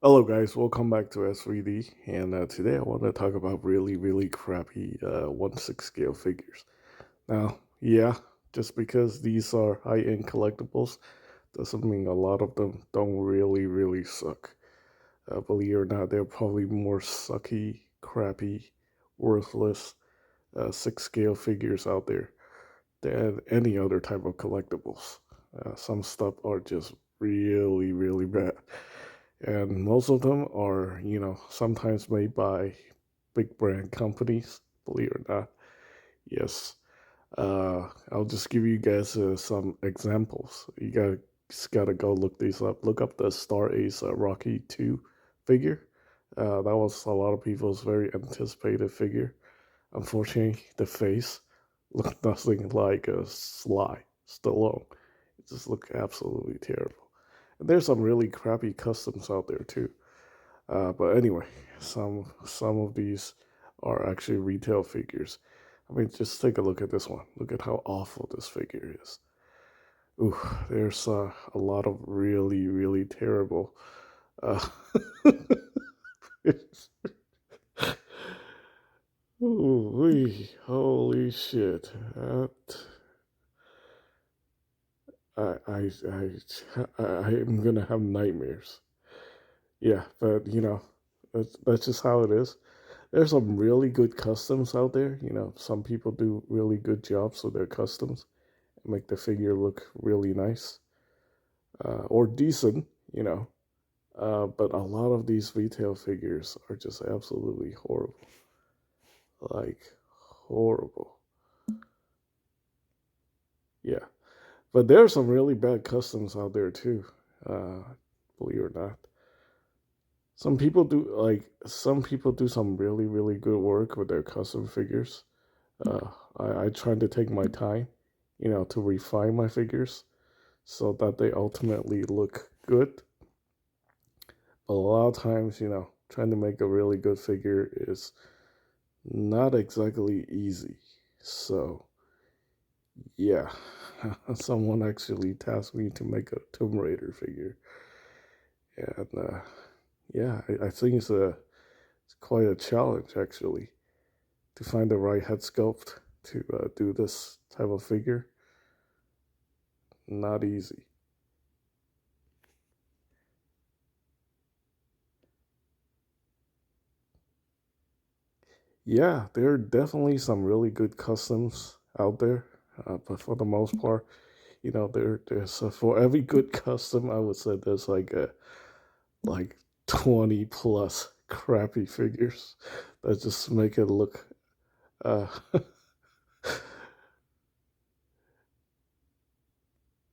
Hello, guys. Welcome back to S3D. And today I want to talk about really crappy 1/6 scale figures. Now, yeah, just because these are high end collectibles doesn't mean a lot of them don't really suck. Believe it or not, there are probably more sucky, crappy, worthless 6 scale figures out there than any other type of collectibles. Some stuff are just really bad. And most of them are, sometimes made by big brand companies, believe it or not. Yes. I'll just give you guys some examples. Just gotta go look these up. Look up the Star Ace Rocky 2 figure. That was a lot of people's very anticipated figure. Unfortunately, the face looked nothing like a Sly Stallone. It just looked absolutely terrible. And there's some really crappy customs out there too. But anyway, some of these are actually retail figures. I mean, just take a look at this one. Look at how awful this figure is. Ooh, there's a lot of really terrible. Uh, Ooh, holy shit! I am gonna have nightmares. Yeah, but that's just how it is. There's some really good customs out there. Some people do really good jobs with their customs and make the figure look really nice or decent, but a lot of these retail figures are just absolutely horrible. Like, horrible. Yeah. But there are some really bad customs out there too, uh, believe it or not. Some people do some really good work with their custom figures. I try to take my time, to refine my figures so that they ultimately look good. But a lot of times, trying to make a really good figure is not exactly easy. So, yeah, someone actually tasked me to make a Tomb Raider figure. And yeah, I think it's quite a challenge actually to find the right head sculpt to do this type of figure. Not easy. Yeah, there are definitely some really good customs out there, but for the most part, there's for every good custom, I would say there's like 20 plus crappy figures that just make it look. Uh,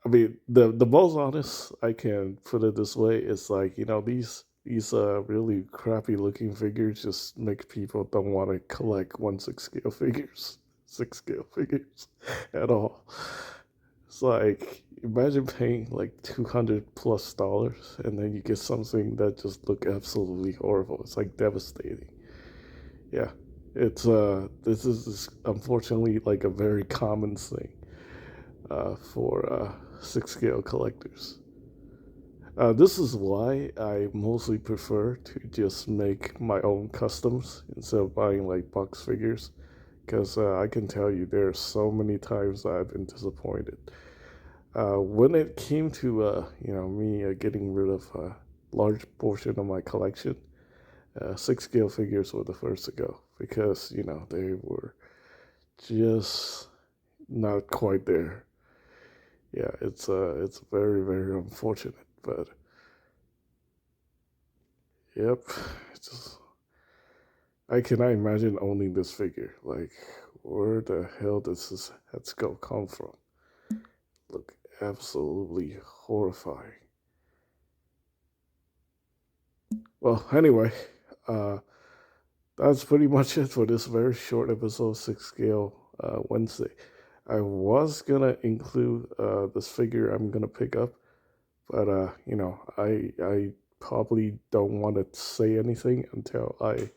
I mean, the most honest I can put it this way is like these really crappy looking figures just make people don't want to collect 1/6 scale figures, 6 scale figures at all. It's like imagine paying like $200 plus and then you get something that just look absolutely horrible. It's like devastating. Yeah, it's this is unfortunately like a very common thing for 6 scale collectors. This is why I mostly prefer to just make my own customs instead of buying like box figures. Because I can tell you, there are so many times I've been disappointed. When it came to me getting rid of a large portion of my collection, 6 scale figures were the first to go because they were just not quite there. Yeah, it's very unfortunate, but yep, it's just I cannot imagine owning this figure. Like, where the hell does this head skull come from? Look absolutely horrifying. Well, anyway, uh, that's pretty much it for this very short episode, 6 scale Wednesday. I was gonna include this figure I'm gonna pick up, but I probably don't want to say anything until I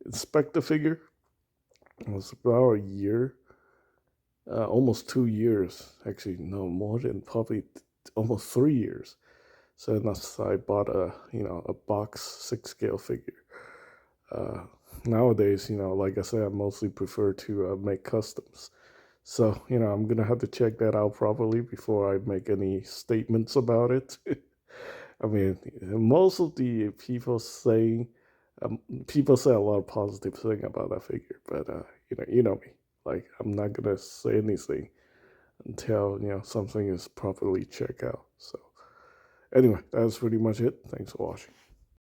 inspect the figure. It was about a year, almost 2 years. Actually, no more than probably almost 3 years So thus I bought a box 6 scale figure. Uh, Nowadays, like I said, I mostly prefer to make customs. So, I'm gonna have to check that out properly before I make any statements about it. I mean, most of the people say a lot of positive thing about that figure, but you know me. Like, I'm not gonna say anything until something is properly checked out. So, anyway, that's pretty much it. Thanks for watching.